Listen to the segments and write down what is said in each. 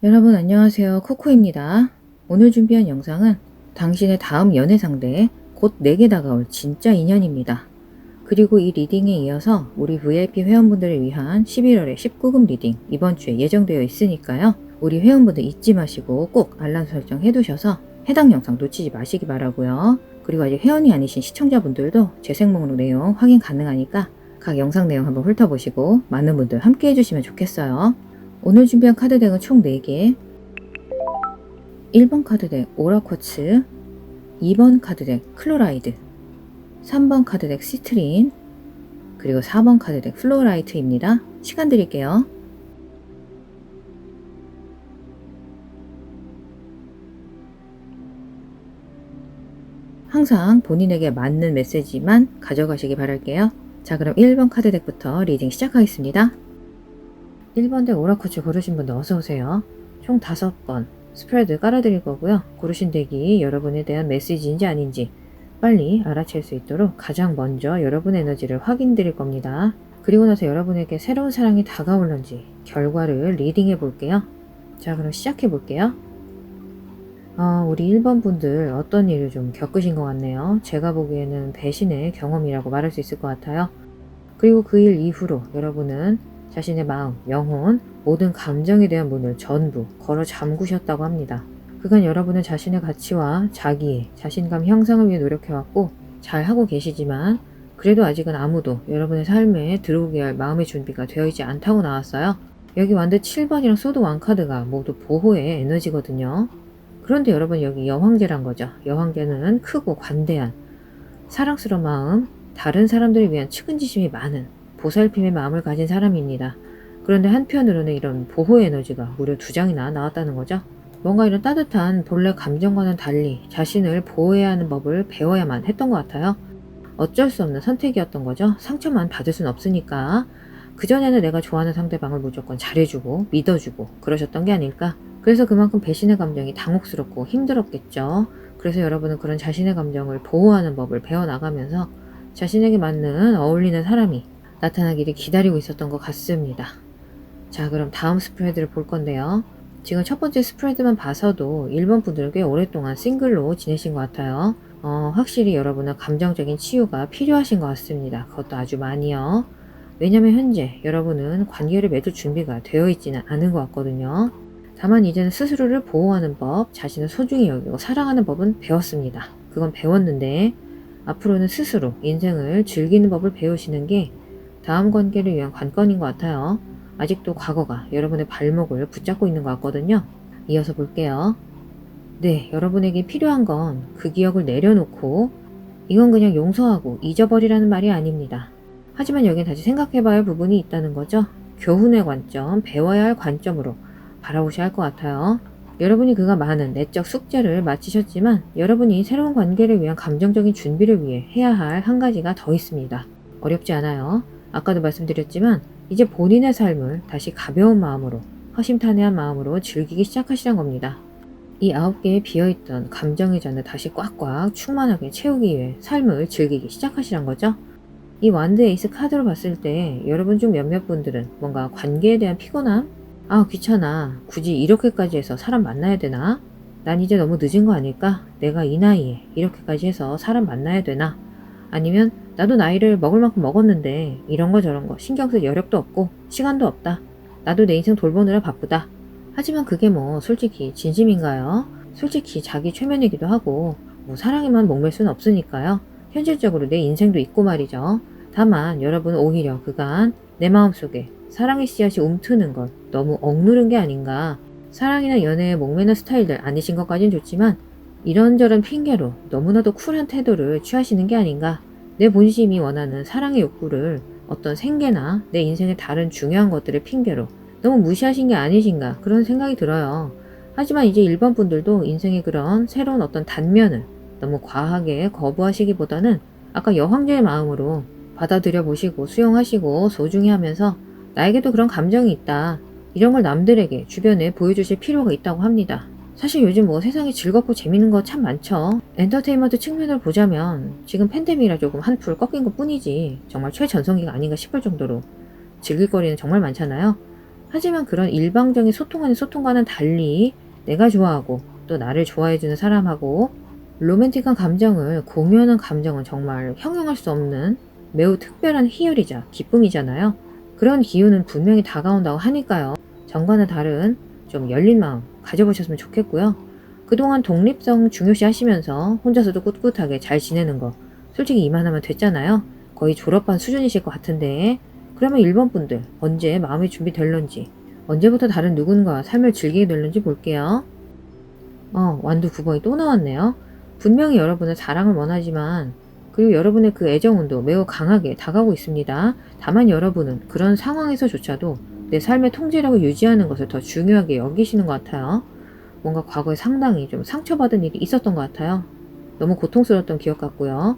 여러분 안녕하세요. 코코입니다. 오늘 준비한 영상은 당신의 다음 연애 상대에 곧 내게 다가올 진짜 인연입니다. 그리고 이 리딩에 이어서 우리 VIP 회원분들을 위한 11월의 19금 리딩 이번 주에 예정되어 있으니까요. 우리 회원분들 잊지 마시고 꼭 알람 설정 해두셔서 해당 영상 놓치지 마시기 바라고요. 그리고 아직 회원이 아니신 시청자분들도 재생 목록 내용 확인 가능하니까 각 영상 내용 한번 훑어보시고 많은 분들 함께 해주시면 좋겠어요. 오늘 준비한 카드덱은 총 4개. 1번 카드덱 오라쿼츠, 2번 카드덱 클로라이드, 3번 카드덱 시트린, 그리고 4번 카드덱 플로라이트입니다. 시간 드릴게요. 항상 본인에게 맞는 메시지만 가져가시기 바랄게요. 자, 그럼 1번 카드덱부터 리딩 시작하겠습니다. 1번 덱 오라쿼츠 고르신 분들 어서오세요. 총 5번 스프레드 깔아드릴 거고요. 고르신 덱이 여러분에 대한 메시지인지 아닌지 빨리 알아챌 수 있도록 가장 먼저 여러분의 에너지를 확인 드릴 겁니다. 그리고 나서 여러분에게 새로운 사랑이 다가올는지 결과를 리딩해 볼게요. 자, 그럼 시작해 볼게요. 우리 1번 분들 어떤 일을 좀 겪으신 것 같네요. 제가 보기에는 배신의 경험이라고 말할 수 있을 것 같아요. 그리고 그 일 이후로 여러분은 자신의 마음, 영혼, 모든 감정에 대한 문을 전부 걸어 잠그셨다고 합니다. 그간 여러분은 자신의 가치와 자기의 자신감 향상을 위해 노력해왔고 잘하고 계시지만 그래도 아직은 아무도 여러분의 삶에 들어오게 할 마음의 준비가 되어 있지 않다고 나왔어요. 여기 완드 7번이랑 소드 왕카드가 모두 보호의 에너지거든요. 그런데 여러분 여기 여왕제란 거죠. 여왕제는 크고 관대한 사랑스러운 마음, 다른 사람들을 위한 측은지심이 많은 보살핌의 마음을 가진 사람입니다. 그런데 한편으로는 이런 보호 에너지가 무려 2장이나 나왔다는 거죠. 뭔가 이런 따뜻한 본래 감정과는 달리 자신을 보호해야 하는 법을 배워야만 했던 것 같아요. 어쩔 수 없는 선택이었던 거죠. 상처만 받을 순 없으니까. 그전에는 내가 좋아하는 상대방을 무조건 잘해주고 믿어주고 그러셨던 게 아닐까. 그래서 그만큼 배신의 감정이 당혹스럽고 힘들었겠죠. 그래서 여러분은 그런 자신의 감정을 보호하는 법을 배워나가면서 자신에게 맞는 어울리는 사람이 나타나기를 기다리고 있었던 것 같습니다. 자, 그럼 다음 스프레드를 볼 건데요. 지금 첫 번째 스프레드만 봐서도 1번 분들은 꽤 오랫동안 싱글로 지내신 것 같아요. 확실히 여러분은 감정적인 치유가 필요하신 것 같습니다. 그것도 아주 많이요. 왜냐면 현재 여러분은 관계를 맺을 준비가 되어 있지는 않은 것 같거든요. 다만 이제는 스스로를 보호하는 법, 자신을 소중히 여기고 사랑하는 법은 배웠습니다. 그건 배웠는데 앞으로는 스스로 인생을 즐기는 법을 배우시는 게 다음 관계를 위한 관건인 것 같아요. 아직도 과거가 여러분의 발목을 붙잡고 있는 것 같거든요. 이어서 볼게요. 네, 여러분에게 필요한 건 그 기억을 내려놓고 이건 그냥 용서하고 잊어버리라는 말이 아닙니다. 하지만 여긴 다시 생각해봐야 할 부분이 있다는 거죠. 교훈의 관점, 배워야 할 관점으로 바라보셔야 할 것 같아요. 여러분이 그간 많은 내적 숙제를 마치셨지만 여러분이 새로운 관계를 위한 감정적인 준비를 위해 해야 할 한 가지가 더 있습니다. 어렵지 않아요. 아까도 말씀드렸지만 이제 본인의 삶을 다시 가벼운 마음으로 허심탄회한 마음으로 즐기기 시작하시란 겁니다. 이 9개의 비어있던 감정의 잔을 다시 꽉꽉 충만하게 채우기 위해 삶을 즐기기 시작하시란 거죠. 이 완드 에이스 카드로 봤을 때 여러분 중 몇몇 분들은 뭔가 관계에 대한 피곤함? 귀찮아. 굳이 이렇게까지 해서 사람 만나야 되나? 난 이제 너무 늦은 거 아닐까? 내가 이 나이에 이렇게까지 해서 사람 만나야 되나? 아니면 나도 나이를 먹을 만큼 먹었는데 이런 거 저런 거 신경 쓸 여력도 없고 시간도 없다. 나도 내 인생 돌보느라 바쁘다. 하지만 그게 뭐 솔직히 진심인가요? 솔직히 자기 최면이기도 하고 뭐 사랑에만 목맬 수는 없으니까요. 현실적으로 내 인생도 있고 말이죠. 다만 여러분은 오히려 그간 내 마음속에 사랑의 씨앗이 움트는 걸 너무 억누른 게 아닌가. 사랑이나 연애에 목매는 스타일들 아니신 것까진 좋지만 이런저런 핑계로 너무나도 쿨한 태도를 취하시는 게 아닌가. 내 본심이 원하는 사랑의 욕구를 어떤 생계나 내 인생의 다른 중요한 것들을 핑계로 너무 무시하신 게 아니신가 그런 생각이 들어요. 하지만 이제 1번 분들도 인생의 그런 새로운 어떤 단면을 너무 과하게 거부하시기보다는 아까 여황제의 마음으로 받아들여 보시고 수용하시고 소중히 하면서 나에게도 그런 감정이 있다. 이런 걸 남들에게 주변에 보여주실 필요가 있다고 합니다. 사실 요즘 뭐 세상에 즐겁고 재밌는 거 참 많죠. 엔터테인먼트 측면을 보자면 지금 팬데믹이라 조금 한풀 꺾인 것 뿐이지 정말 최전성기가 아닌가 싶을 정도로 즐길 거리는 정말 많잖아요. 하지만 그런 일방적인 소통하는 소통과는 달리 내가 좋아하고 또 나를 좋아해주는 사람하고 로맨틱한 감정을 공유하는 감정은 정말 형용할 수 없는 매우 특별한 희열이자 기쁨이잖아요. 그런 기운은 분명히 다가온다고 하니까요. 전과는 다른 좀 열린 마음 가져보셨으면 좋겠고요. 그동안 독립성 중요시 하시면서 혼자서도 꿋꿋하게 잘 지내는 거 솔직히 이만하면 됐잖아요. 거의 졸업반 수준이실 것 같은데 그러면 1번 분들 언제 마음의 준비 될런지 언제부터 다른 누군가와 삶을 즐기게 될런지 볼게요. 완두 9번이 또 나왔네요. 분명히 여러분은 사랑을 원하지만 그리고 여러분의 그 애정운도 매우 강하게 다가오고 있습니다. 다만 여러분은 그런 상황에서조차도 내 삶의 통제력을 유지하는 것을 더 중요하게 여기시는 것 같아요. 뭔가 과거에 상당히 좀 상처받은 일이 있었던 것 같아요. 너무 고통스러웠던 기억 같고요.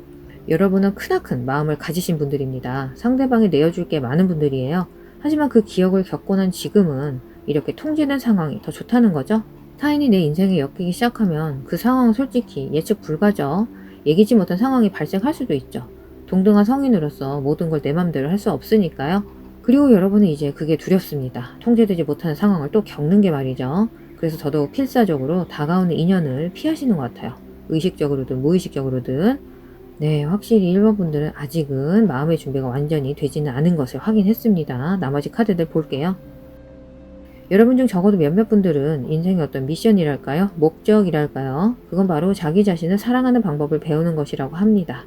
여러분은 크나큰 마음을 가지신 분들입니다. 상대방이 내어줄 게 많은 분들이에요. 하지만 그 기억을 겪고 난 지금은 이렇게 통제된 상황이 더 좋다는 거죠. 타인이 내 인생에 엮이기 시작하면 그 상황은 솔직히 예측 불가죠. 예기치 못한 상황이 발생할 수도 있죠. 동등한 성인으로서 모든 걸 내 맘대로 할 수 없으니까요. 그리고 여러분은 이제 그게 두렵습니다. 통제되지 못하는 상황을 또 겪는 게 말이죠. 그래서 더더욱 필사적으로 다가오는 인연을 피하시는 것 같아요. 의식적으로든 무의식적으로든. 네, 확실히 1번 분들은 아직은 마음의 준비가 완전히 되지는 않은 것을 확인했습니다. 나머지 카드들 볼게요. 여러분 중 적어도 몇몇 분들은 인생의 어떤 미션이랄까요? 목적이랄까요? 그건 바로 자기 자신을 사랑하는 방법을 배우는 것이라고 합니다.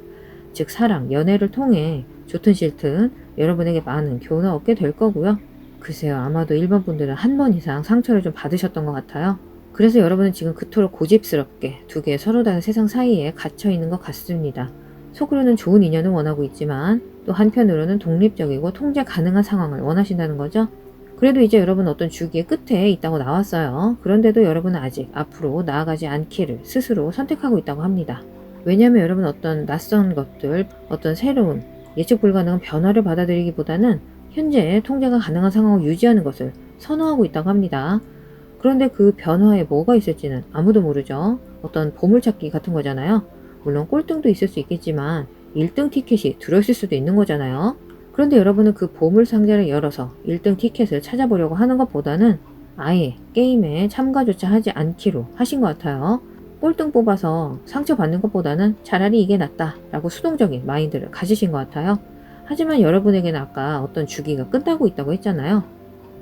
즉 사랑, 연애를 통해 좋든 싫든 여러분에게 많은 교훈을 얻게 될 거고요. 글쎄요, 아마도 1번 분들은 한 번 이상 상처를 좀 받으셨던 것 같아요. 그래서 여러분은 지금 그토록 고집스럽게 두 개의 서로 다른 세상 사이에 갇혀 있는 것 같습니다. 속으로는 좋은 인연을 원하고 있지만 또 한편으로는 독립적이고 통제 가능한 상황을 원하신다는 거죠. 그래도 이제 여러분 어떤 주기의 끝에 있다고 나왔어요. 그런데도 여러분은 아직 앞으로 나아가지 않기를 스스로 선택하고 있다고 합니다. 왜냐하면 여러분 어떤 낯선 것들, 어떤 새로운 예측 불가능한 변화를 받아들이기보다는 현재 통제가 가능한 상황을 유지하는 것을 선호하고 있다고 합니다. 그런데 그 변화에 뭐가 있을지는 아무도 모르죠. 어떤 보물찾기 같은 거잖아요. 물론 꼴등도 있을 수 있겠지만 1등 티켓이 들어있을 수도 있는 거잖아요. 그런데 여러분은 그 보물 상자를 열어서 1등 티켓을 찾아보려고 하는 것보다는 아예 게임에 참가조차 하지 않기로 하신 것 같아요. 꼴등 뽑아서 상처받는 것보다는 차라리 이게 낫다 라고 수동적인 마인드를 가지신 것 같아요. 하지만 여러분에게는 아까 어떤 주기가 끝나고 있다고 했잖아요.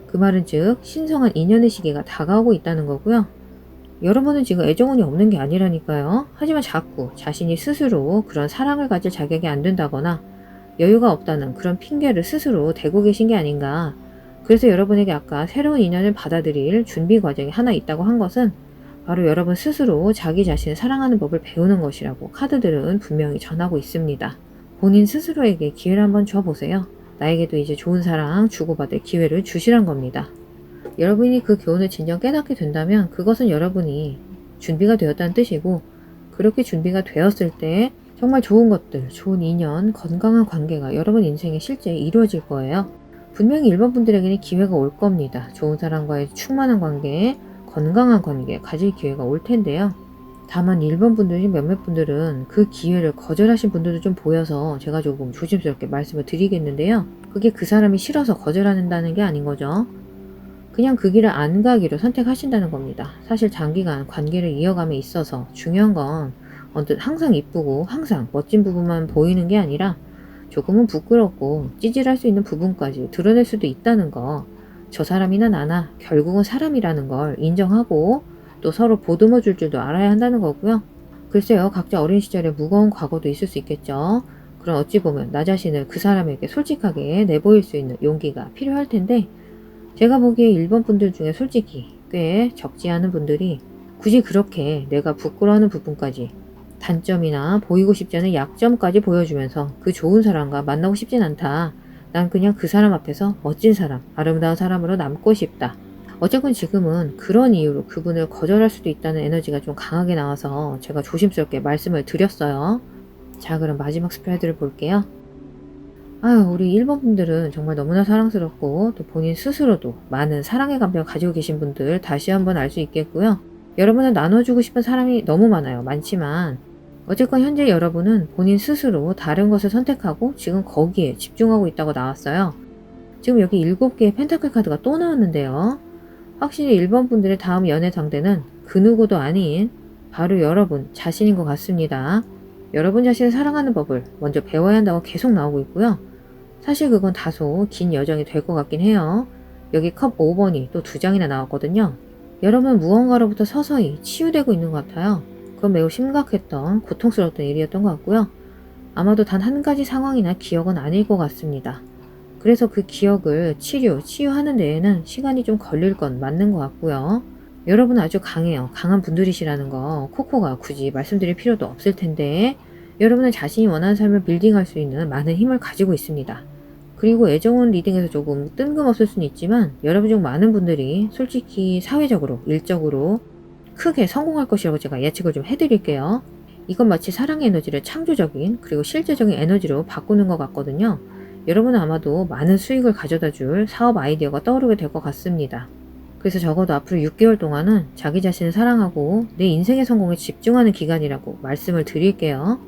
그 말은 즉 신성한 인연의 시기가 다가오고 있다는 거고요. 여러분은 지금 애정운이 없는 게 아니라니까요. 하지만 자꾸 자신이 스스로 그런 사랑을 가질 자격이 안 된다거나 여유가 없다는 그런 핑계를 스스로 대고 계신 게 아닌가. 그래서 여러분에게 아까 새로운 인연을 받아들일 준비 과정이 하나 있다고 한 것은 바로 여러분 스스로 자기 자신을 사랑하는 법을 배우는 것이라고 카드들은 분명히 전하고 있습니다. 본인 스스로에게 기회를 한번 줘보세요. 나에게도 이제 좋은 사랑 주고받을 기회를 주시란 겁니다. 여러분이 그 교훈을 진정 깨닫게 된다면 그것은 여러분이 준비가 되었다는 뜻이고 그렇게 준비가 되었을 때 정말 좋은 것들, 좋은 인연, 건강한 관계가 여러분 인생에 실제 이루어질 거예요. 분명히 1번 분들에게는 기회가 올 겁니다. 좋은 사람과의 충만한 관계, 건강한 관계 가질 기회가 올 텐데요. 다만 1번 분들 중 몇몇 분들은 그 기회를 거절하신 분들도 좀 보여서 제가 조금 조심스럽게 말씀을 드리겠는데요. 그게 그 사람이 싫어서 거절한다는 게 아닌 거죠. 그냥 그 길을 안 가기로 선택하신다는 겁니다. 사실 장기간 관계를 이어감에 있어서 중요한 건 언뜻 항상 이쁘고 항상 멋진 부분만 보이는 게 아니라 조금은 부끄럽고 찌질할 수 있는 부분까지 드러낼 수도 있다는 거. 저 사람이나 나나 결국은 사람이라는 걸 인정하고 또 서로 보듬어 줄 줄도 알아야 한다는 거고요. 글쎄요, 각자 어린 시절에 무거운 과거도 있을 수 있겠죠. 그럼 어찌 보면 나 자신을 그 사람에게 솔직하게 내보일 수 있는 용기가 필요할 텐데 제가 보기에 1번 분들 중에 솔직히 꽤 적지 않은 분들이 굳이 그렇게 내가 부끄러워하는 부분까지 단점이나 보이고 싶지 않은 약점까지 보여주면서 그 좋은 사람과 만나고 싶진 않다. 난 그냥 그 사람 앞에서 멋진 사람, 아름다운 사람으로 남고 싶다. 어쨌건 지금은 그런 이유로 그분을 거절할 수도 있다는 에너지가 좀 강하게 나와서 제가 조심스럽게 말씀을 드렸어요. 자, 그럼 마지막 스프레드를 볼게요. 아유, 우리 1번 분들은 정말 너무나 사랑스럽고 또 본인 스스로도 많은 사랑의 감정을 가지고 계신 분들 다시 한번 알 수 있겠고요. 여러분은 나눠주고 싶은 사람이 너무 많아요. 많지만 어쨌건 현재 여러분은 본인 스스로 다른 것을 선택하고 지금 거기에 집중하고 있다고 나왔어요. 지금 여기 7개의 펜타클 카드가 또 나왔는데요. 확실히 1번 분들의 다음 연애 상대는 그 누구도 아닌 바로 여러분 자신인 것 같습니다. 여러분 자신을 사랑하는 법을 먼저 배워야 한다고 계속 나오고 있고요. 사실 그건 다소 긴 여정이 될 것 같긴 해요. 여기 컵 5번이 또 2장이나 나왔거든요. 여러분 무언가로부터 서서히 치유되고 있는 것 같아요. 그건 매우 심각했던 고통스러웠던 일이었던 것 같고요. 아마도 단 한 가지 상황이나 기억은 아닐 것 같습니다. 그래서 그 기억을 치유하는 데에는 시간이 좀 걸릴 건 맞는 것 같고요. 여러분은 아주 강해요. 강한 분들이시라는 거 코코가 굳이 말씀드릴 필요도 없을 텐데 여러분은 자신이 원하는 삶을 빌딩할 수 있는 많은 힘을 가지고 있습니다. 그리고 애정운 리딩에서 조금 뜬금없을 수는 있지만 여러분 중 많은 분들이 솔직히 사회적으로, 일적으로 크게 성공할 것이라고 제가 예측을 좀 해드릴게요. 이건 마치 사랑의 에너지를 창조적인 그리고 실제적인 에너지로 바꾸는 것 같거든요. 여러분은 아마도 많은 수익을 가져다 줄 사업 아이디어가 떠오르게 될 것 같습니다. 그래서 적어도 앞으로 6개월 동안은 자기 자신을 사랑하고 내 인생의 성공에 집중하는 기간이라고 말씀을 드릴게요.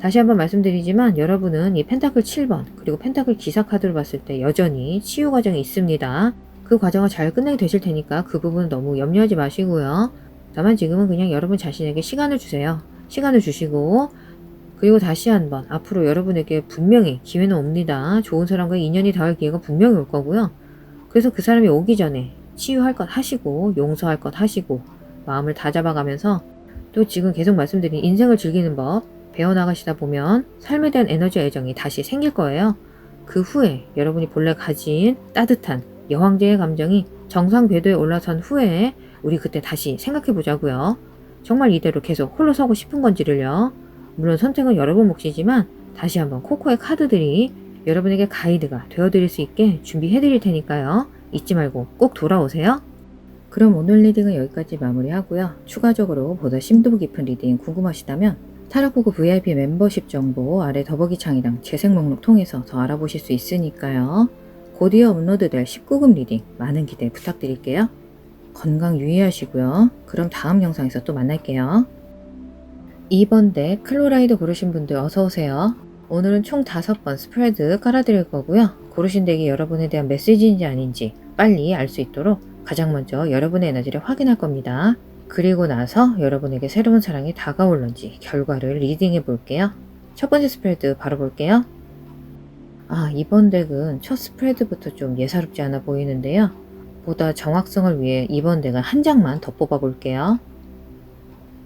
다시 한번 말씀드리지만 여러분은 이 펜타클 7번 그리고 펜타클 기사 카드로 봤을 때 여전히 치유 과정이 있습니다. 그 과정을 잘 끝내게 되실 테니까 그 부분은 너무 염려하지 마시고요. 다만 지금은 그냥 여러분 자신에게 시간을 주세요. 시간을 주시고 그리고 다시 한번 앞으로 여러분에게 분명히 기회는 옵니다. 좋은 사람과 인연이 닿을 기회가 분명히 올 거고요. 그래서 그 사람이 오기 전에 치유할 것 하시고 용서할 것 하시고 마음을 다잡아가면서 또 지금 계속 말씀드린 인생을 즐기는 법 배워나가시다 보면 삶에 대한 에너지와 애정이 다시 생길 거예요. 그 후에 여러분이 본래 가진 따뜻한 여왕제의 감정이 정상 궤도에 올라선 후에 우리 그때 다시 생각해 보자고요. 정말 이대로 계속 홀로 서고 싶은 건지를요. 물론 선택은 여러분 몫이지만 다시 한번 코코의 카드들이 여러분에게 가이드가 되어드릴 수 있게 준비해 드릴 테니까요. 잊지 말고 꼭 돌아오세요. 그럼 오늘 리딩은 여기까지 마무리하고요. 추가적으로 보다 심도 깊은 리딩 궁금하시다면 타로코코 VIP 멤버십 정보 아래 더보기창이랑 재생 목록 통해서 더 알아보실 수 있으니까요. 곧이어 업로드될 19금 리딩 많은 기대 부탁드릴게요. 건강 유의하시고요. 그럼 다음 영상에서 또 만날게요. 2번 덱 클로라이드 고르신 분들 어서오세요. 오늘은 총 5번 스프레드 깔아드릴 거고요. 고르신 덱이 여러분에 대한 메시지인지 아닌지 빨리 알 수 있도록 가장 먼저 여러분의 에너지를 확인할 겁니다. 그리고 나서 여러분에게 새로운 사랑이 다가올런지 결과를 리딩해 볼게요. 첫 번째 스프레드 바로 볼게요. 이번 덱은 첫 스프레드부터 좀 예사롭지 않아 보이는데요. 보다 정확성을 위해 이번 덱은 한 장만 더 뽑아 볼게요.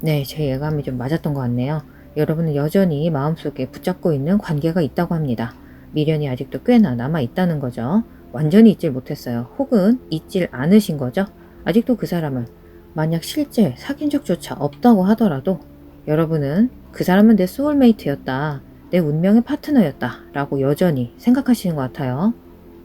네, 제 예감이 좀 맞았던 것 같네요. 여러분은 여전히 마음속에 붙잡고 있는 관계가 있다고 합니다. 미련이 아직도 꽤나 남아 있다는 거죠. 완전히 잊질 못했어요. 혹은 잊질 않으신 거죠. 아직도 그 사람을 만약 실제 사귄 적조차 없다고 하더라도 여러분은 그 사람은 내 소울메이트였다. 내 운명의 파트너였다. 라고 여전히 생각하시는 것 같아요.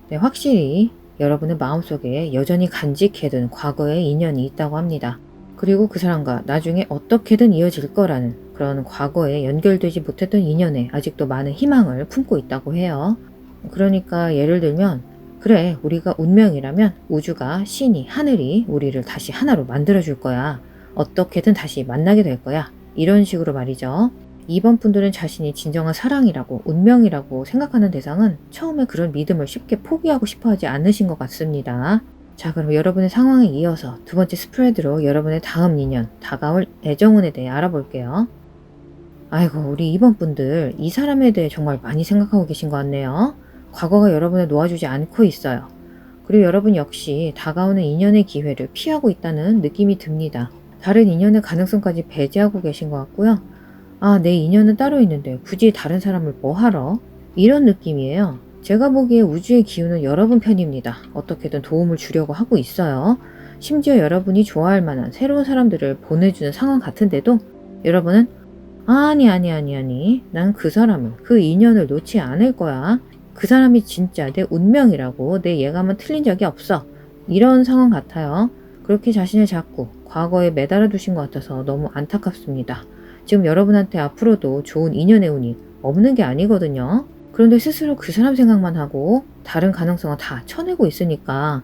네, 확실히 여러분의 마음속에 여전히 간직해둔 과거의 인연이 있다고 합니다. 그리고 그 사람과 나중에 어떻게든 이어질 거라는 그런 과거에 연결되지 못했던 인연에 아직도 많은 희망을 품고 있다고 해요. 그러니까 예를 들면 그래, 우리가 운명이라면 우주가, 신이, 하늘이 우리를 다시 하나로 만들어줄 거야. 어떻게든 다시 만나게 될 거야. 이런 식으로 말이죠. 이번 분들은 자신이 진정한 사랑이라고 운명이라고 생각하는 대상은 처음에 그런 믿음을 쉽게 포기하고 싶어 하지 않으신 것 같습니다. 자, 그럼 여러분의 상황에 이어서 두 번째 스프레드로 여러분의 다음 인연, 다가올 애정운에 대해 알아볼게요. 아이고, 우리 이번 분들 이 사람에 대해 정말 많이 생각하고 계신 것 같네요. 과거가 여러분을 놓아주지 않고 있어요. 그리고 여러분 역시 다가오는 인연의 기회를 피하고 있다는 느낌이 듭니다. 다른 인연의 가능성까지 배제하고 계신 것 같고요. 내 인연은 따로 있는데 굳이 다른 사람을 뭐 하러? 이런 느낌이에요. 제가 보기에 우주의 기운은 여러분 편입니다. 어떻게든 도움을 주려고 하고 있어요. 심지어 여러분이 좋아할 만한 새로운 사람들을 보내주는 상황 같은데도 여러분은 아니 난 그 사람을 그 인연을 놓지 않을 거야. 그 사람이 진짜 내 운명이라고 내 예감은 틀린 적이 없어. 이런 상황 같아요. 그렇게 자신을 자꾸 과거에 매달아 두신 것 같아서 너무 안타깝습니다. 지금 여러분한테 앞으로도 좋은 인연의 운이 없는 게 아니거든요. 그런데 스스로 그 사람 생각만 하고 다른 가능성은 다 쳐내고 있으니까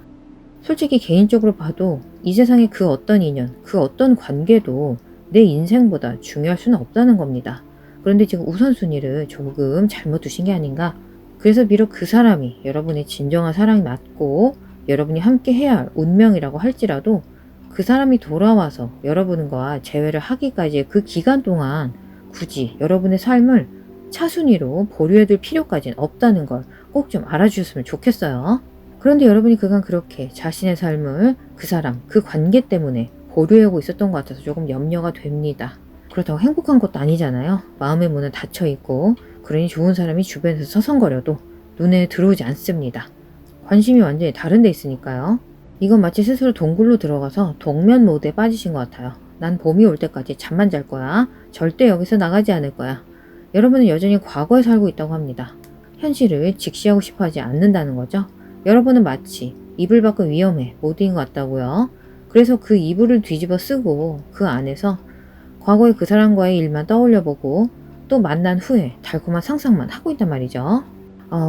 솔직히 개인적으로 봐도 이 세상에 그 어떤 인연, 그 어떤 관계도 내 인생보다 중요할 수는 없다는 겁니다. 그런데 지금 우선순위를 조금 잘못 두신 게 아닌가 그래서 비록 그 사람이 여러분의 진정한 사랑이 맞고 여러분이 함께 해야 할 운명이라고 할지라도 그 사람이 돌아와서 여러분과 재회를 하기까지의 그 기간 동안 굳이 여러분의 삶을 차순위로 보류해둘 필요까지는 없다는 걸 꼭 좀 알아주셨으면 좋겠어요. 그런데 여러분이 그간 그렇게 자신의 삶을 그 사람, 그 관계 때문에 보류하고 있었던 것 같아서 조금 염려가 됩니다. 그렇다고 행복한 것도 아니잖아요. 마음의 문은 닫혀 있고 그러니 좋은 사람이 주변에서 서성거려도 눈에 들어오지 않습니다. 관심이 완전히 다른 데 있으니까요. 이건 마치 스스로 동굴로 들어가서 동면 모드에 빠지신 것 같아요. 난 봄이 올 때까지 잠만 잘 거야. 절대 여기서 나가지 않을 거야. 여러분은 여전히 과거에 살고 있다고 합니다. 현실을 직시하고 싶어 하지 않는다는 거죠. 여러분은 마치 이불 밖은 위험해 모드인 것 같다고요. 그래서 그 이불을 뒤집어 쓰고 그 안에서 과거의 그 사람과의 일만 떠올려보고 또 만난 후에 달콤한 상상만 하고 있단 말이죠.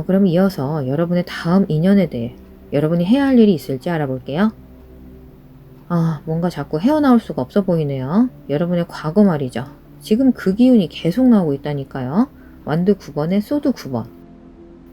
그럼 이어서 여러분의 다음 인연에 대해 여러분이 해야 할 일이 있을지 알아볼게요. 뭔가 자꾸 헤어나올 수가 없어 보이네요. 여러분의 과거 말이죠. 지금 그 기운이 계속 나오고 있다니까요. 완두 9번에 소드 9번.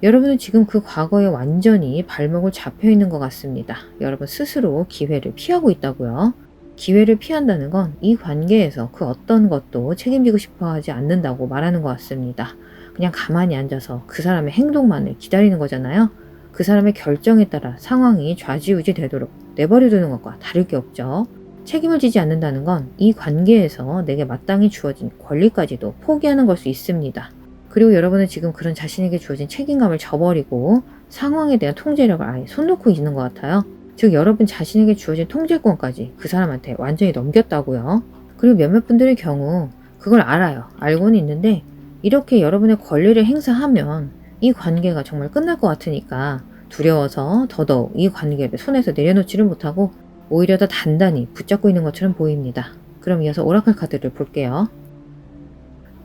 여러분은 지금 그 과거에 완전히 발목을 잡혀 있는 것 같습니다. 여러분 스스로 기회를 피하고 있다고요. 기회를 피한다는 건 이 관계에서 그 어떤 것도 책임지고 싶어 하지 않는다고 말하는 것 같습니다. 그냥 가만히 앉아서 그 사람의 행동만을 기다리는 거잖아요. 그 사람의 결정에 따라 상황이 좌지우지 되도록 내버려두는 것과 다를 게 없죠. 책임을 지지 않는다는 건 이 관계에서 내게 마땅히 주어진 권리까지도 포기하는 걸 수 있습니다. 그리고 여러분은 지금 그런 자신에게 주어진 책임감을 저버리고 상황에 대한 통제력을 아예 손 놓고 있는 것 같아요. 즉 여러분 자신에게 주어진 통제권까지 그 사람한테 완전히 넘겼다고요. 그리고 몇몇 분들의 경우 그걸 알아요. 알고는 있는데 이렇게 여러분의 권리를 행사하면 이 관계가 정말 끝날 것 같으니까 두려워서 더더욱 이 관계를 손에서 내려놓지를 못하고 오히려 더 단단히 붙잡고 있는 것처럼 보입니다. 그럼 이어서 오라클 카드를 볼게요.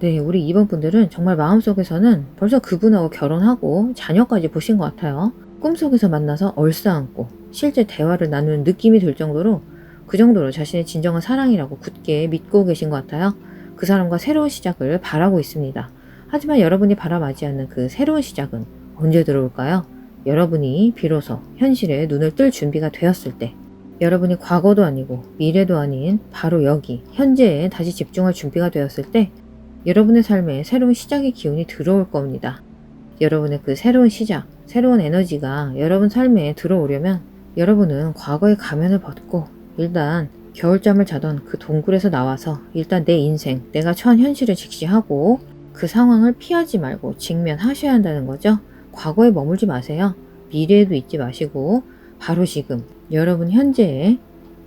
네, 우리 2번 분들은 정말 마음속에서는 벌써 그분하고 결혼하고 자녀까지 보신 것 같아요. 꿈속에서 만나서 얼싸안고 실제 대화를 나누는 느낌이 들 정도로 그 정도로 자신의 진정한 사랑이라고 굳게 믿고 계신 것 같아요. 그 사람과 새로운 시작을 바라고 있습니다. 하지만 여러분이 바라맞이하는 그 새로운 시작은 언제 들어올까요? 여러분이 비로소 현실에 눈을 뜰 준비가 되었을 때, 여러분이 과거도 아니고 미래도 아닌 바로 여기 현재에 다시 집중할 준비가 되었을 때 여러분의 삶에 새로운 시작의 기운이 들어올 겁니다. 여러분의 그 새로운 시작, 새로운 에너지가 여러분 삶에 들어오려면 여러분은 과거의 가면을 벗고 일단 겨울잠을 자던 그 동굴에서 나와서 일단 내 인생, 내가 처한 현실을 직시하고 그 상황을 피하지 말고 직면하셔야 한다는 거죠. 과거에 머물지 마세요. 미래에도 있지 마시고 바로 지금 여러분 현재에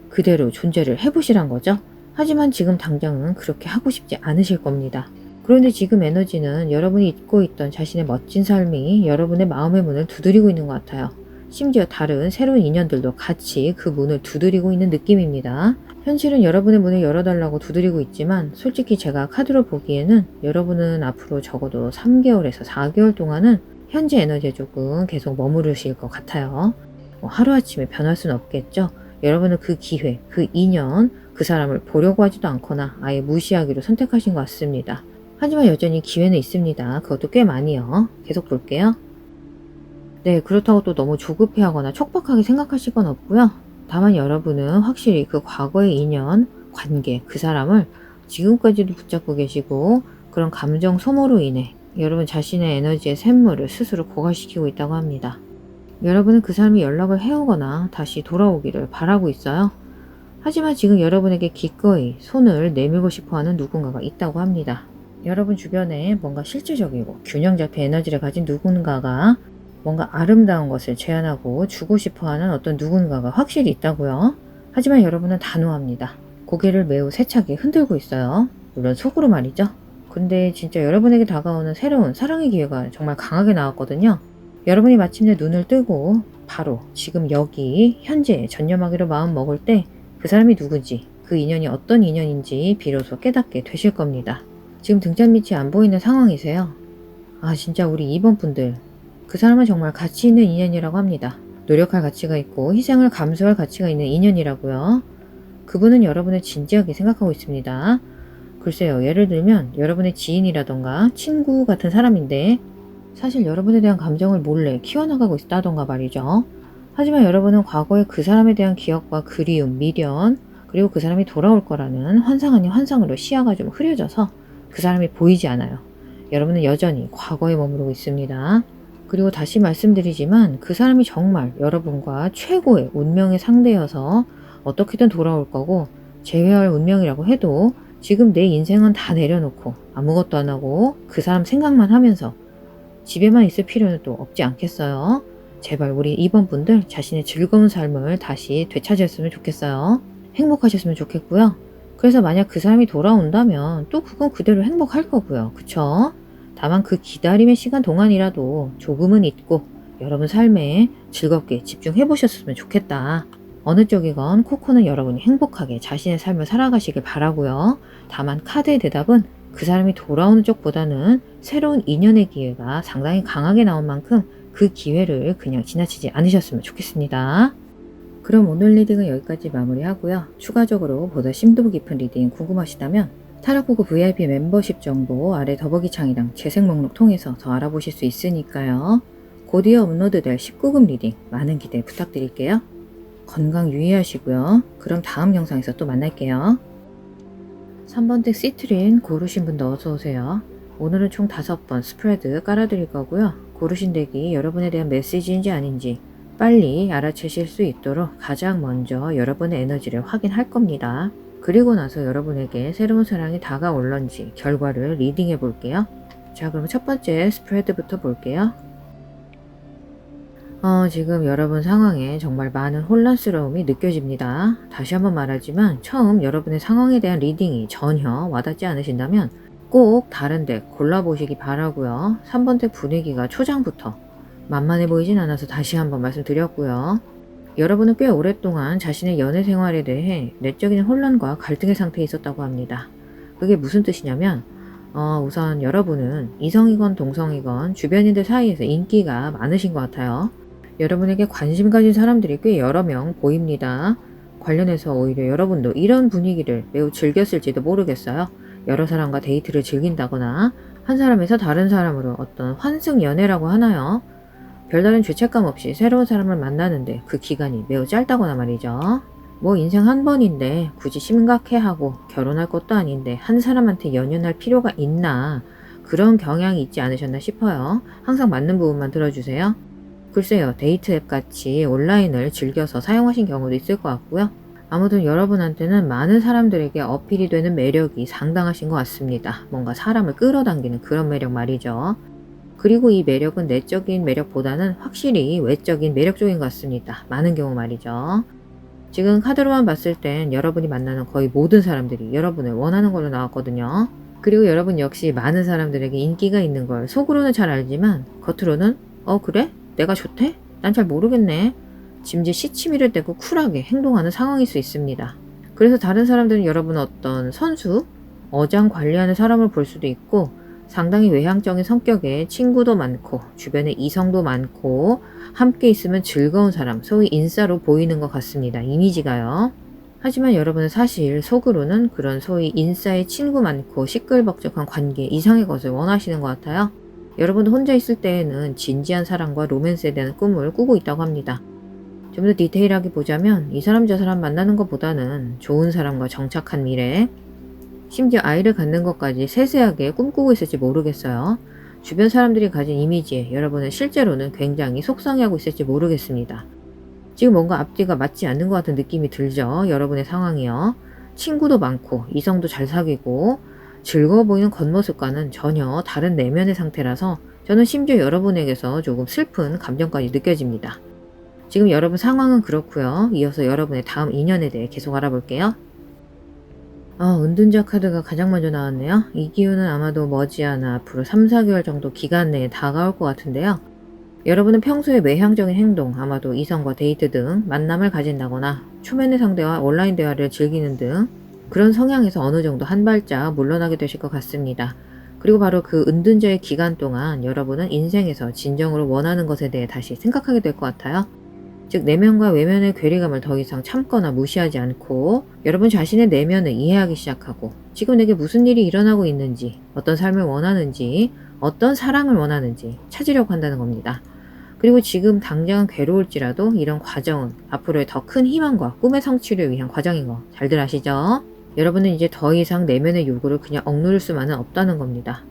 그대로 존재를 해보시란 거죠. 하지만 지금 당장은 그렇게 하고 싶지 않으실 겁니다. 그런데 지금 에너지는 여러분이 잊고 있던 자신의 멋진 삶이 여러분의 마음의 문을 두드리고 있는 것 같아요. 심지어 다른 새로운 인연들도 같이 그 문을 두드리고 있는 느낌입니다. 현실은 여러분의 문을 열어달라고 두드리고 있지만 솔직히 제가 카드로 보기에는 여러분은 앞으로 적어도 3개월에서 4개월 동안은 현재 에너지에 조금 계속 머무르실 것 같아요. 하루아침에 변할 수는 없겠죠. 여러분은 그 기회, 그 인연, 그 사람을 보려고 하지도 않거나 아예 무시하기로 선택하신 것 같습니다. 하지만 여전히 기회는 있습니다. 그것도 꽤 많이요. 계속 볼게요. 네, 그렇다고 또 너무 조급해하거나 촉박하게 생각하실 건 없고요. 다만 여러분은 확실히 그 과거의 인연, 관계, 그 사람을 지금까지도 붙잡고 계시고 그런 감정 소모로 인해 여러분 자신의 에너지의 샘물을 스스로 고갈시키고 있다고 합니다. 여러분은 그 사람이 연락을 해오거나 다시 돌아오기를 바라고 있어요. 하지만 지금 여러분에게 기꺼이 손을 내밀고 싶어하는 누군가가 있다고 합니다. 여러분 주변에 뭔가 실질적이고 균형 잡힌 에너지를 가진 누군가가 뭔가 아름다운 것을 제안하고 주고 싶어하는 어떤 누군가가 확실히 있다고요. 하지만 여러분은 단호합니다. 고개를 매우 세차게 흔들고 있어요. 물론 속으로 말이죠. 근데 진짜 여러분에게 다가오는 새로운 사랑의 기회가 정말 강하게 나왔거든요. 여러분이 마침내 눈을 뜨고 바로 지금 여기 현재에 전념하기로 마음 먹을 때 그 사람이 누구지, 그 인연이 어떤 인연인지 비로소 깨닫게 되실 겁니다. 지금 등잔 밑이 안 보이는 상황이세요. 진짜 우리 2번 분들, 그 사람은 정말 가치 있는 인연이라고 합니다. 노력할 가치가 있고 희생을 감수할 가치가 있는 인연이라고요. 그분은 여러분을 진지하게 생각하고 있습니다. 글쎄요, 예를 들면 여러분의 지인이라던가 친구 같은 사람인데 사실 여러분에 대한 감정을 몰래 키워나가고 있다던가 말이죠. 하지만 여러분은 과거에 그 사람에 대한 기억과 그리움, 미련, 그리고 그 사람이 돌아올 거라는 환상 아닌 환상으로 시야가 좀 흐려져서 그 사람이 보이지 않아요. 여러분은 여전히 과거에 머무르고 있습니다. 그리고 다시 말씀드리지만 그 사람이 정말 여러분과 최고의 운명의 상대여서 어떻게든 돌아올 거고, 제외할 운명이라고 해도 지금 내 인생은 다 내려놓고 아무것도 안 하고 그 사람 생각만 하면서 집에만 있을 필요는 또 없지 않겠어요? 제발 우리 이번 분들 자신의 즐거운 삶을 다시 되찾았으면 좋겠어요. 행복하셨으면 좋겠고요. 그래서 만약 그 사람이 돌아온다면 또 그건 그대로 행복할 거고요. 그쵸? 다만 그 기다림의 시간 동안이라도 조금은 잊고 여러분 삶에 즐겁게 집중해 보셨으면 좋겠다. 어느 쪽이건 코코는 여러분이 행복하게 자신의 삶을 살아가시길 바라고요. 다만 카드의 대답은 그 사람이 돌아오는 쪽보다는 새로운 인연의 기회가 상당히 강하게 나온 만큼 그 기회를 그냥 지나치지 않으셨으면 좋겠습니다. 그럼 오늘 리딩은 여기까지 마무리하고요. 추가적으로 보다 심도 깊은 리딩 궁금하시다면 타로코코 VIP 멤버십 정보 아래 더보기창이랑 재생 목록 통해서 더 알아보실 수 있으니까요. 곧이어 업로드될 19금 리딩 많은 기대 부탁드릴게요. 건강 유의하시고요. 그럼 다음 영상에서 또 만날게요. 3번 덱 시트린 고르신 분도 어서오세요. 오늘은 총 5번 스프레드 깔아드릴 거고요. 고르신 덱이 여러분에 대한 메시지인지 아닌지 빨리 알아채실 수 있도록 가장 먼저 여러분의 에너지를 확인할 겁니다. 그리고 나서 여러분에게 새로운 사랑이 다가올런지 결과를 리딩해 볼게요. 자, 그럼 첫 번째 스프레드부터 볼게요. 지금 여러분 상황에 정말 많은 혼란스러움이 느껴집니다. 다시 한번 말하지만 처음 여러분의 상황에 대한 리딩이 전혀 와닿지 않으신다면 꼭 다른 덱 골라보시기 바라고요. 3번 덱 분위기가 초장부터 만만해 보이진 않아서 다시 한번 말씀드렸고요. 여러분은 꽤 오랫동안 자신의 연애 생활에 대해 내적인 혼란과 갈등의 상태에 있었다고 합니다. 그게 무슨 뜻이냐면 우선 여러분은 이성이건 동성이건 주변인들 사이에서 인기가 많으신 것 같아요. 여러분에게 관심 가진 사람들이 꽤 여러 명 보입니다. 관련해서 오히려 여러분도 이런 분위기를 매우 즐겼을지도 모르겠어요. 여러 사람과 데이트를 즐긴다거나 한 사람에서 다른 사람으로 어떤 환승 연애라고 하나요? 별다른 죄책감 없이 새로운 사람을 만나는데 그 기간이 매우 짧다거나 말이죠. 뭐 인생 한 번인데 굳이 심각해하고 결혼할 것도 아닌데 한 사람한테 연연할 필요가 있나, 그런 경향이 있지 않으셨나 싶어요. 항상 맞는 부분만 들어주세요. 글쎄요, 데이트 앱 같이 온라인을 즐겨서 사용하신 경우도 있을 것 같고요. 아무튼 여러분한테는 많은 사람들에게 어필이 되는 매력이 상당하신 것 같습니다. 뭔가 사람을 끌어당기는 그런 매력 말이죠. 그리고 이 매력은 내적인 매력보다는 확실히 외적인 매력 쪽인 것 같습니다. 많은 경우 말이죠. 지금 카드로만 봤을 땐 여러분이 만나는 거의 모든 사람들이 여러분을 원하는 걸로 나왔거든요. 그리고 여러분 역시 많은 사람들에게 인기가 있는 걸 속으로는 잘 알지만 겉으로는 그래? 내가 좋대? 난 잘 모르겠네. 짐짓 시치미를 떼고 쿨하게 행동하는 상황일 수 있습니다. 그래서 다른 사람들은 여러분 어떤 선수, 어장 관리하는 사람을 볼 수도 있고 상당히 외향적인 성격에 친구도 많고 주변에 이성도 많고 함께 있으면 즐거운 사람, 소위 인싸로 보이는 것 같습니다. 이미지가요. 하지만 여러분은 사실 속으로는 그런 소위 인싸의 친구 많고 시끌벅적한 관계 이상의 것을 원하시는 것 같아요. 여러분도 혼자 있을 때에는 진지한 사랑과 로맨스에 대한 꿈을 꾸고 있다고 합니다. 좀 더 디테일하게 보자면 이 사람 저 사람 만나는 것보다는 좋은 사람과 정착한 미래, 심지어 아이를 갖는 것까지 세세하게 꿈꾸고 있을지 모르겠어요. 주변 사람들이 가진 이미지에 여러분은 실제로는 굉장히 속상해하고 있을지 모르겠습니다. 지금 뭔가 앞뒤가 맞지 않는 것 같은 느낌이 들죠. 여러분의 상황이요. 친구도 많고 이성도 잘 사귀고 즐거워 보이는 겉모습과는 전혀 다른 내면의 상태라서 저는 심지어 여러분에게서 조금 슬픈 감정까지 느껴집니다. 지금 여러분 상황은 그렇고요. 이어서 여러분의 다음 인연에 대해 계속 알아볼게요. 은둔자 카드가 가장 먼저 나왔네요. 이 기운은 아마도 머지않아 앞으로 3, 4개월 정도 기간 내에 다가올 것 같은데요. 여러분은 평소에 외향적인 행동, 아마도 이성과 데이트 등 만남을 가진다거나 초면의 상대와 온라인 대화를 즐기는 등 그런 성향에서 어느 정도 한 발짝 물러나게 되실 것 같습니다. 그리고 바로 그 은둔자의 기간 동안 여러분은 인생에서 진정으로 원하는 것에 대해 다시 생각하게 될 것 같아요. 즉 내면과 외면의 괴리감을 더 이상 참거나 무시하지 않고 여러분 자신의 내면을 이해하기 시작하고 지금 내게 무슨 일이 일어나고 있는지, 어떤 삶을 원하는지, 어떤 사랑을 원하는지 찾으려고 한다는 겁니다. 그리고 지금 당장은 괴로울지라도 이런 과정은 앞으로의 더 큰 희망과 꿈의 성취를 위한 과정인 거 잘들 아시죠? 여러분은 이제 더 이상 내면의 요구를 그냥 억누를 수만은 없다는 겁니다.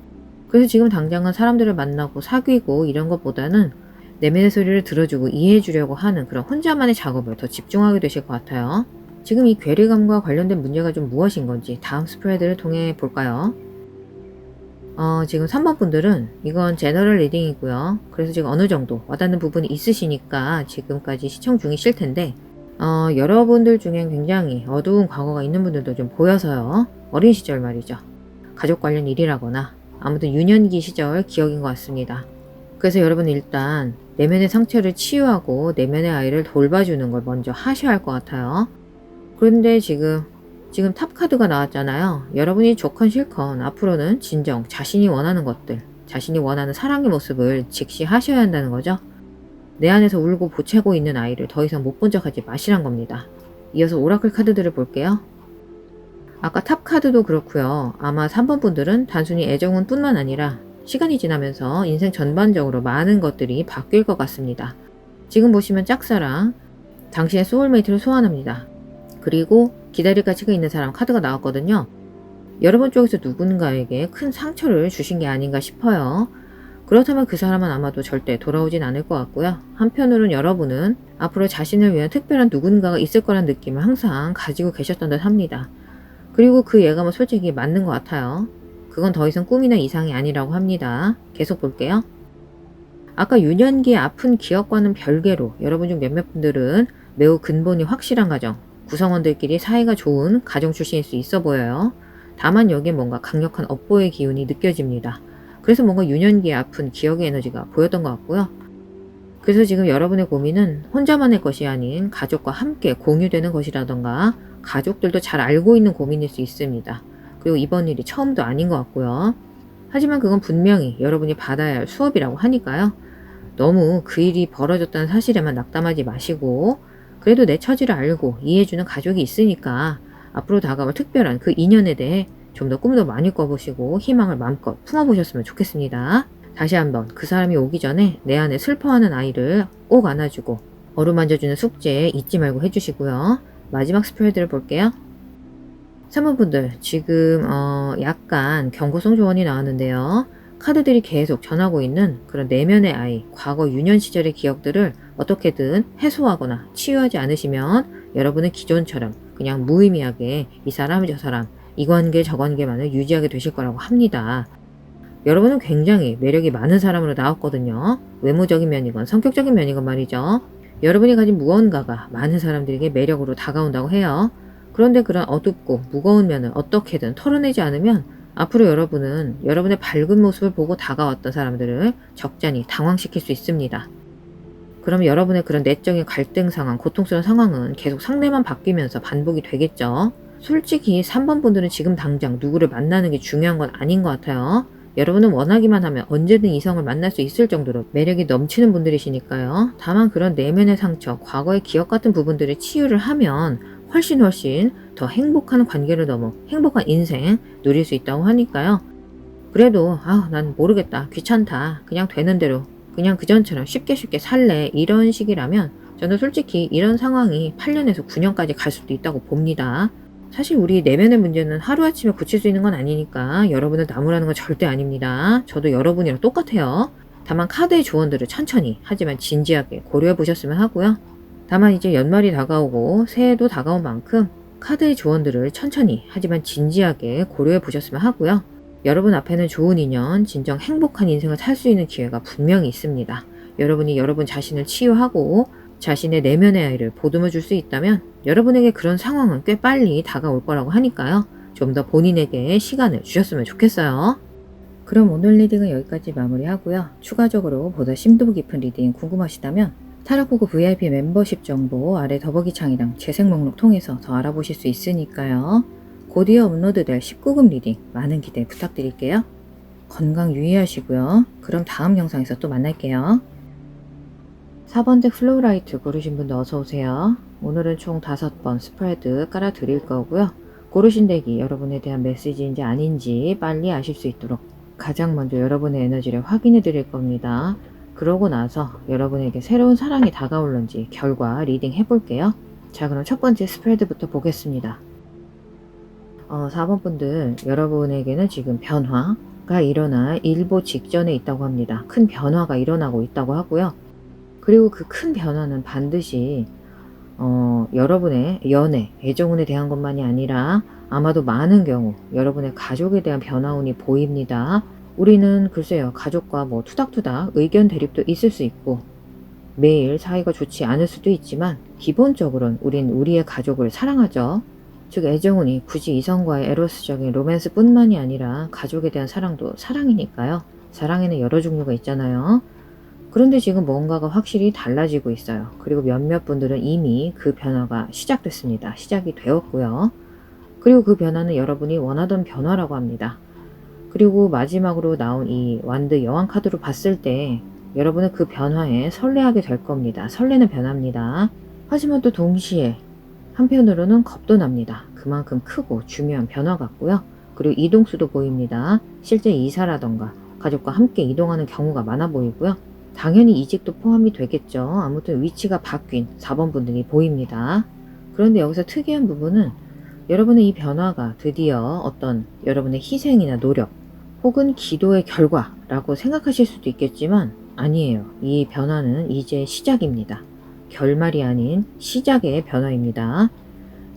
그래서 지금 당장은 사람들을 만나고 사귀고 이런 것보다는 내면의 소리를 들어주고 이해해주려고 하는 그런 혼자만의 작업을 더 집중하게 되실 것 같아요. 지금 이 괴리감과 관련된 문제가 좀 무엇인 건지 다음 스프레드를 통해 볼까요? 지금 3번 분들은 이건 제너럴 리딩이고요. 그래서 지금 어느 정도 와닿는 부분이 있으시니까 지금까지 시청 중이실 텐데 여러분들 중엔 굉장히 어두운 과거가 있는 분들도 좀 보여서요. 어린 시절 말이죠. 가족 관련 일이라거나 아무튼 유년기 시절 기억인 것 같습니다. 그래서 여러분 일단 내면의 상처를 치유하고 내면의 아이를 돌봐주는 걸 먼저 하셔야 할 것 같아요. 그런데 지금 탑 카드가 나왔잖아요. 여러분이 좋건 싫건 앞으로는 진정 자신이 원하는 것들, 자신이 원하는 사랑의 모습을 직시하셔야 한다는 거죠. 내 안에서 울고 보채고 있는 아이를 더 이상 못 본 척하지 마시란 겁니다. 이어서 오라클 카드들을 볼게요. 아까 탑 카드도 그렇고요. 아마 3번 분들은 단순히 애정은 뿐만 아니라 시간이 지나면서 인생 전반적으로 많은 것들이 바뀔 것 같습니다. 지금 보시면 짝사랑, 당신의 소울메이트를 소환합니다. 그리고 기다릴 가치가 있는 사람 카드가 나왔거든요. 여러분 쪽에서 누군가에게 큰 상처를 주신 게 아닌가 싶어요. 그렇다면 그 사람은 아마도 절대 돌아오진 않을 것 같고요. 한편으로는 여러분은 앞으로 자신을 위한 특별한 누군가가 있을 거란 느낌을 항상 가지고 계셨던 듯 합니다. 그리고 그 예감은 솔직히 맞는 것 같아요. 그건 더 이상 꿈이나 이상이 아니라고 합니다. 계속 볼게요. 아까 유년기의 아픈 기억과는 별개로 여러분 중 몇몇 분들은 매우 근본이 확실한 가정, 구성원들끼리 사이가 좋은 가정 출신일 수 있어 보여요. 다만 여기에 뭔가 강력한 업보의 기운이 느껴집니다. 그래서 뭔가 유년기의 아픈 기억의 에너지가 보였던 것 같고요. 그래서 지금 여러분의 고민은 혼자만의 것이 아닌 가족과 함께 공유되는 것이라던가 가족들도 잘 알고 있는 고민일 수 있습니다. 그리고 이번 일이 처음도 아닌 것 같고요. 하지만 그건 분명히 여러분이 받아야 할 수업이라고 하니까요. 너무 그 일이 벌어졌다는 사실에만 낙담하지 마시고 그래도 내 처지를 알고 이해해주는 가족이 있으니까 앞으로 다가올 특별한 그 인연에 대해 좀 더 꿈도 많이 꿔보시고 희망을 마음껏 품어보셨으면 좋겠습니다. 다시 한번 그 사람이 오기 전에 내 안에 슬퍼하는 아이를 꼭 안아주고 어루만져주는 숙제 잊지 말고 해주시고요. 마지막 스프레드를 볼게요. 3번 분들 지금 약간 경고성 조언이 나왔는데요. 카드들이 계속 전하고 있는 그런 내면의 아이, 과거 유년 시절의 기억들을 어떻게든 해소하거나 치유하지 않으시면 여러분은 기존처럼 그냥 무의미하게 이 사람 저 사람 이 관계 저 관계만을 유지하게 되실 거라고 합니다. 여러분은 굉장히 매력이 많은 사람으로 나왔거든요. 외모적인 면이건 성격적인 면이건 말이죠. 여러분이 가진 무언가가 많은 사람들에게 매력으로 다가온다고 해요. 그런데 그런 어둡고 무거운 면을 어떻게든 털어내지 않으면 앞으로 여러분은 여러분의 밝은 모습을 보고 다가왔던 사람들을 적잖이 당황시킬 수 있습니다. 그럼 여러분의 그런 내적인 갈등 상황, 고통스러운 상황은 계속 상대만 바뀌면서 반복이 되겠죠. 솔직히 3번 분들은 지금 당장 누구를 만나는 게 중요한 건 아닌 것 같아요. 여러분은 원하기만 하면 언제든 이성을 만날 수 있을 정도로 매력이 넘치는 분들이시니까요. 다만 그런 내면의 상처, 과거의 기억 같은 부분들을 치유를 하면 훨씬 더 행복한 관계를 넘어 행복한 인생 누릴 수 있다고 하니까요. 그래도 난 모르겠다, 귀찮다, 그냥 되는 대로 그냥 그전처럼 쉽게 살래 이런 식이라면 저는 솔직히 이런 상황이 8년에서 9년까지 갈 수도 있다고 봅니다. 사실 우리 내면의 문제는 하루아침에 고칠 수 있는 건 아니니까 여러분을 나무라는 건 절대 아닙니다. 저도 여러분이랑 똑같아요. 다만 카드의 조언들을 천천히 하지만 진지하게 고려해 보셨으면 하고요. 다만 이제 연말이 다가오고 새해도 다가온 만큼 카드의 조언들을 천천히 하지만 진지하게 고려해 보셨으면 하고요. 여러분 앞에는 좋은 인연, 진정 행복한 인생을 살 수 있는 기회가 분명히 있습니다. 여러분이 여러분 자신을 치유하고 자신의 내면의 아이를 보듬어 줄 수 있다면 여러분에게 그런 상황은 꽤 빨리 다가올 거라고 하니까요. 좀 더 본인에게 시간을 주셨으면 좋겠어요. 그럼 오늘 리딩은 여기까지 마무리하고요. 추가적으로 보다 심도 깊은 리딩 궁금하시다면 타로코고 VIP 멤버십 정보 아래 더보기 창이랑 재생 목록 통해서 더 알아보실 수 있으니까요. 곧이어 업로드될 19금 리딩 많은 기대 부탁드릴게요. 건강 유의하시고요. 그럼 다음 영상에서 또 만날게요. 4번 덱 플로우라이트 고르신 분들 어서오세요. 오늘은 총 5번 스프레드 깔아 드릴 거고요. 고르신 덱이 여러분에 대한 메시지인지 아닌지 빨리 아실 수 있도록 가장 먼저 여러분의 에너지를 확인해 드릴 겁니다. 그러고 나서 여러분에게 새로운 사랑이 다가올는지 결과 리딩 해볼게요. 자, 그럼 첫 번째 스프레드부터 보겠습니다. 4번 분들, 여러분에게는 지금 변화가 일어날 일보 직전에 있다고 합니다. 큰 변화가 일어나고 있다고 하고요. 그리고 그 큰 변화는 반드시 여러분의 연애, 애정운에 대한 것만이 아니라 아마도 많은 경우 여러분의 가족에 대한 변화운이 보입니다. 우리는 글쎄요, 가족과 뭐 투닥투닥 의견 대립도 있을 수 있고 매일 사이가 좋지 않을 수도 있지만 기본적으로는 우린 우리의 가족을 사랑하죠. 즉 애정운이 굳이 이성과의 에로스적인 로맨스 뿐만이 아니라 가족에 대한 사랑도 사랑이니까요. 사랑에는 여러 종류가 있잖아요. 그런데 지금 뭔가가 확실히 달라지고 있어요. 그리고 몇몇 분들은 이미 그 변화가 시작됐습니다. 시작이 되었고요. 그리고 그 변화는 여러분이 원하던 변화라고 합니다. 그리고 마지막으로 나온 이 완드 여왕 카드로 봤을 때 여러분은 그 변화에 설레하게 될 겁니다. 설레는 변화입니다. 하지만 또 동시에 한편으로는 겁도 납니다. 그만큼 크고 중요한 변화 같고요. 그리고 이동수도 보입니다. 실제 이사라던가 가족과 함께 이동하는 경우가 많아 보이고요. 당연히 이직도 포함이 되겠죠. 아무튼 위치가 바뀐 4번 분들이 보입니다. 그런데 여기서 특이한 부분은 여러분의 이 변화가 드디어 어떤 여러분의 희생이나 노력 혹은 기도의 결과라고 생각하실 수도 있겠지만 아니에요. 이 변화는 이제 시작입니다. 결말이 아닌 시작의 변화입니다.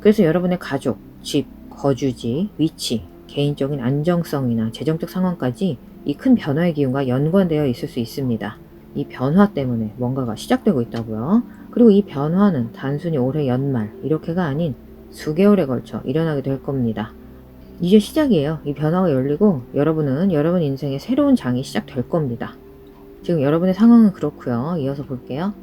그래서 여러분의 가족, 집, 거주지, 위치, 개인적인 안정성이나 재정적 상황까지 이 큰 변화의 기운과 연관되어 있을 수 있습니다. 이 변화 때문에 뭔가가 시작되고 있다고요. 그리고 이 변화는 단순히 올해 연말 이렇게가 아닌 수개월에 걸쳐 일어나게 될 겁니다. 이제 시작이에요. 이 변화가 열리고 여러분은 여러분 인생의 새로운 장이 시작될 겁니다. 지금 여러분의 상황은 그렇고요. 이어서 볼게요.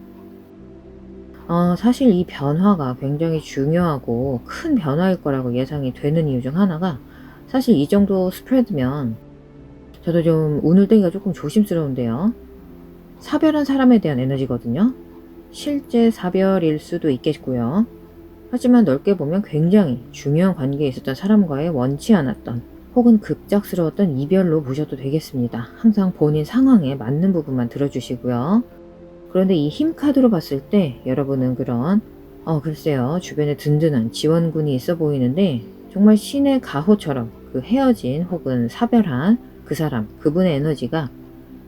사실 이 변화가 굉장히 중요하고 큰 변화일 거라고 예상이 되는 이유 중 하나가 사실 이 정도 스프레드면 저도 좀 운을 떼기가 조금 조심스러운데요. 사별한 사람에 대한 에너지거든요. 실제 사별일 수도 있겠고요. 하지만 넓게 보면 굉장히 중요한 관계에 있었던 사람과의 원치 않았던 혹은 급작스러웠던 이별로 보셔도 되겠습니다. 항상 본인 상황에 맞는 부분만 들어주시고요. 그런데 이 힘 카드로 봤을 때 여러분은 그런 글쎄요, 주변에 든든한 지원군이 있어 보이는데 정말 신의 가호처럼 그 헤어진 혹은 사별한 그 사람, 그분의 에너지가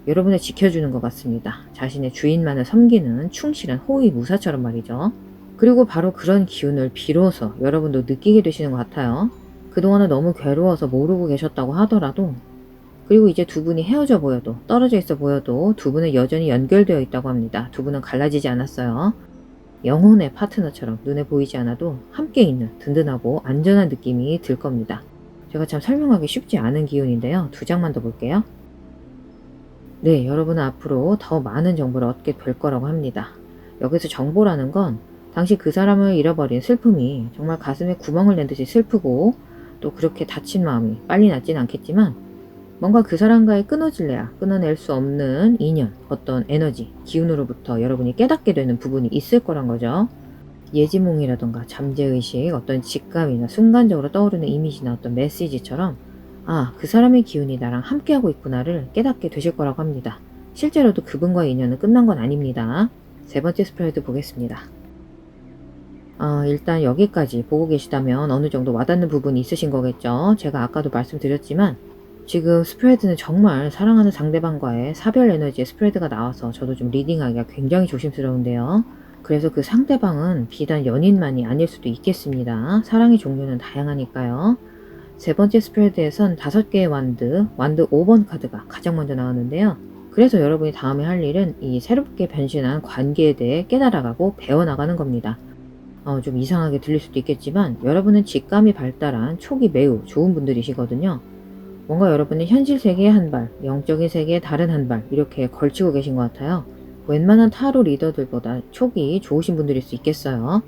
여러분을 지켜주는 것 같습니다. 자신의 주인만을 섬기는 충실한 호위무사처럼 말이죠. 그리고 바로 그런 기운을 비로소 여러분도 느끼게 되시는 것 같아요. 그동안은 너무 괴로워서 모르고 계셨다고 하더라도 그리고 이제 두 분이 헤어져 보여도 떨어져 있어 보여도 두 분은 여전히 연결되어 있다고 합니다. 두 분은 갈라지지 않았어요. 영혼의 파트너처럼 눈에 보이지 않아도 함께 있는 든든하고 안전한 느낌이 들 겁니다. 제가 참 설명하기 쉽지 않은 기운인데요. 2장만 더 볼게요. 네, 여러분은 앞으로 더 많은 정보를 얻게 될 거라고 합니다. 여기서 정보라는 건 당시 그 사람을 잃어버린 슬픔이 정말 가슴에 구멍을 낸 듯이 슬프고 또 그렇게 다친 마음이 빨리 낫진 않겠지만 뭔가 그 사람과의 끊어질래야 끊어낼 수 없는 인연, 어떤 에너지, 기운으로부터 여러분이 깨닫게 되는 부분이 있을 거란 거죠. 예지몽이라던가 잠재의식, 어떤 직감이나 순간적으로 떠오르는 이미지나 어떤 메시지처럼 그 사람의 기운이 나랑 함께하고 있구나를 깨닫게 되실 거라고 합니다. 실제로도 그분과의 인연은 끝난 건 아닙니다. 3번째 스프레드 보겠습니다. 일단 여기까지 보고 계시다면 어느 정도 와닿는 부분이 있으신 거겠죠. 제가 아까도 말씀드렸지만 지금 스프레드는 정말 사랑하는 상대방과의 사별 에너지의 스프레드가 나와서 저도 좀 리딩하기가 굉장히 조심스러운데요. 그래서 그 상대방은 비단 연인만이 아닐 수도 있겠습니다. 사랑의 종류는 다양하니까요. 3번째 스프레드에선 5개의 완드 5번 카드가 가장 먼저 나왔는데요. 그래서 여러분이 다음에 할 일은 이 새롭게 변신한 관계에 대해 깨달아가고 배워나가는 겁니다. 좀 이상하게 들릴 수도 있겠지만 여러분은 직감이 발달한 촉이 매우 좋은 분들이시거든요. 뭔가 여러분은 현실 세계의 한 발, 영적인 세계의 다른 한 발 이렇게 걸치고 계신 것 같아요. 웬만한 타로 리더들보다 촉이 좋으신 분들일 수 있겠어요.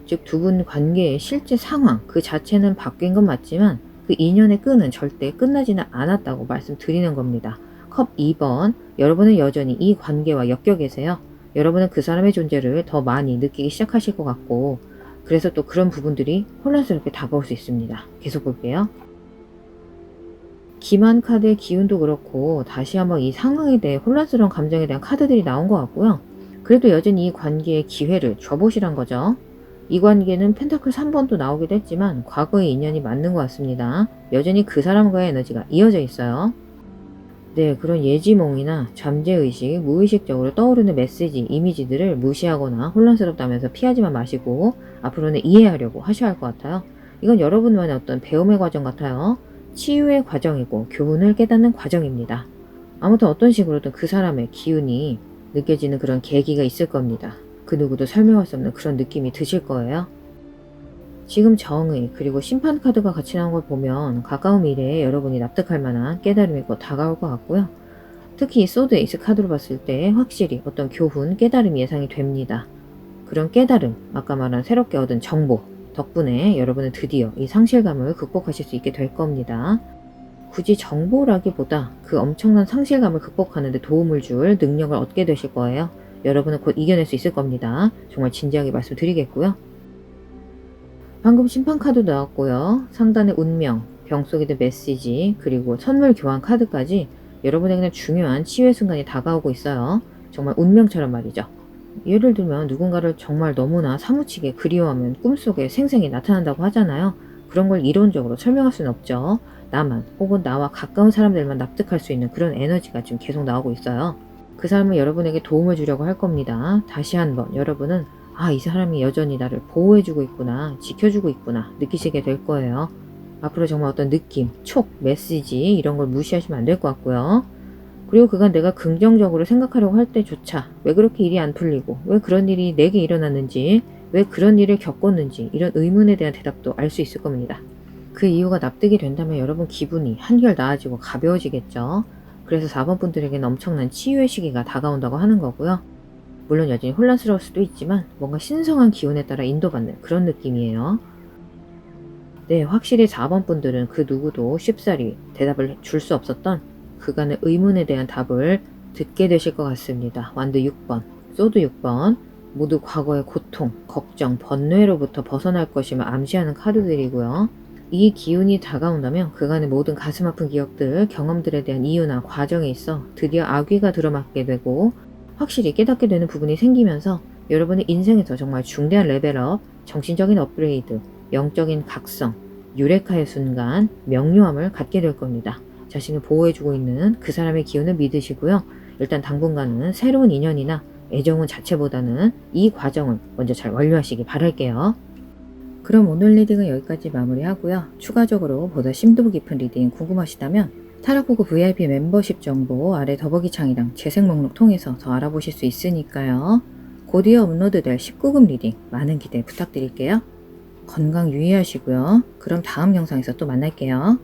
즉 두 분 관계의 실제 상황 그 자체는 바뀐 건 맞지만 그 인연의 끈은 절대 끝나지는 않았다고 말씀드리는 겁니다. 컵 2번, 여러분은 여전히 이 관계와 엮여 계세요. 여러분은 그 사람의 존재를 더 많이 느끼기 시작하실 것 같고 그래서 또 그런 부분들이 혼란스럽게 다가올 수 있습니다. 계속 볼게요. 기만 카드의 기운도 그렇고 다시 한번 이 상황에 대해 혼란스러운 감정에 대한 카드들이 나온 것 같고요. 그래도 여전히 이 관계에 기회를 줘보시란 거죠. 이 관계는 펜타클 3번도 나오기도 했지만 과거의 인연이 맞는 것 같습니다. 여전히 그 사람과의 에너지가 이어져 있어요. 네, 그런 예지몽이나 잠재의식, 무의식적으로 떠오르는 메시지, 이미지들을 무시하거나 혼란스럽다면서 피하지만 마시고 앞으로는 이해하려고 하셔야 할 것 같아요. 이건 여러분만의 어떤 배움의 과정 같아요. 치유의 과정이고 교훈을 깨닫는 과정입니다. 아무튼 어떤 식으로든 그 사람의 기운이 느껴지는 그런 계기가 있을 겁니다. 그 누구도 설명할 수 없는 그런 느낌이 드실 거예요. 지금 정의 그리고 심판 카드가 같이 나온 걸 보면 가까운 미래에 여러분이 납득할 만한 깨달음이 곧 다가올 것 같고요. 특히 이 소드 에이스 카드로 봤을 때 확실히 어떤 교훈, 깨달음이 예상이 됩니다. 그런 깨달음, 아까 말한 새롭게 얻은 정보 덕분에 여러분은 드디어 이 상실감을 극복하실 수 있게 될 겁니다. 굳이 정보라기보다 그 엄청난 상실감을 극복하는 데 도움을 줄 능력을 얻게 되실 거예요. 여러분은 곧 이겨낼 수 있을 겁니다. 정말 진지하게 말씀드리겠고요. 방금 심판 카드 나왔고요. 상단의 운명, 병 속에 든 메시지, 그리고 선물 교환 카드까지 여러분에게는 중요한 치유의 순간이 다가오고 있어요. 정말 운명처럼 말이죠. 예를 들면 누군가를 정말 너무나 사무치게 그리워하면 꿈속에 생생히 나타난다고 하잖아요. 그런 걸 이론적으로 설명할 수는 없죠. 나만 혹은 나와 가까운 사람들만 납득할 수 있는 그런 에너지가 지금 계속 나오고 있어요. 그 사람은 여러분에게 도움을 주려고 할 겁니다. 다시 한번 여러분은 이 사람이 여전히 나를 보호해주고 있구나, 지켜주고 있구나 느끼시게 될 거예요. 앞으로 정말 어떤 느낌, 촉, 메시지 이런 걸 무시하시면 안 될 것 같고요. 그리고 그간 내가 긍정적으로 생각하려고 할 때조차 왜 그렇게 일이 안 풀리고 왜 그런 일이 내게 일어났는지 왜 그런 일을 겪었는지 이런 의문에 대한 대답도 알 수 있을 겁니다. 그 이유가 납득이 된다면 여러분 기분이 한결 나아지고 가벼워지겠죠. 그래서 4번 분들에게는 엄청난 치유의 시기가 다가온다고 하는 거고요. 물론 여전히 혼란스러울 수도 있지만 뭔가 신성한 기운에 따라 인도받는 그런 느낌이에요. 네, 확실히 4번 분들은 그 누구도 쉽사리 대답을 줄 수 없었던 그간의 의문에 대한 답을 듣게 되실 것 같습니다. 완드 6번, 소드 6번 모두 과거의 고통, 걱정, 번뇌로부터 벗어날 것임을 암시하는 카드들이고요. 이 기운이 다가온다면 그간의 모든 가슴 아픈 기억들, 경험들에 대한 이유나 과정에 있어 드디어 악귀가 들어맞게 되고 확실히 깨닫게 되는 부분이 생기면서 여러분의 인생에서 정말 중대한 레벨업, 정신적인 업그레이드, 영적인 각성, 유레카의 순간, 명료함을 갖게 될 겁니다. 자신을 보호해주고 있는 그 사람의 기운을 믿으시고요. 일단 당분간은 새로운 인연이나 애정운 자체보다는 이 과정을 먼저 잘 완료하시기 바랄게요. 그럼 오늘 리딩은 여기까지 마무리하고요. 추가적으로 보다 심도 깊은 리딩 궁금하시다면 타로코고 VIP 멤버십 정보 아래 더보기 창이랑 재생 목록 통해서 더 알아보실 수 있으니까요. 곧이어 업로드될 19금 리딩 많은 기대 부탁드릴게요. 건강 유의하시고요. 그럼 다음 영상에서 또 만날게요.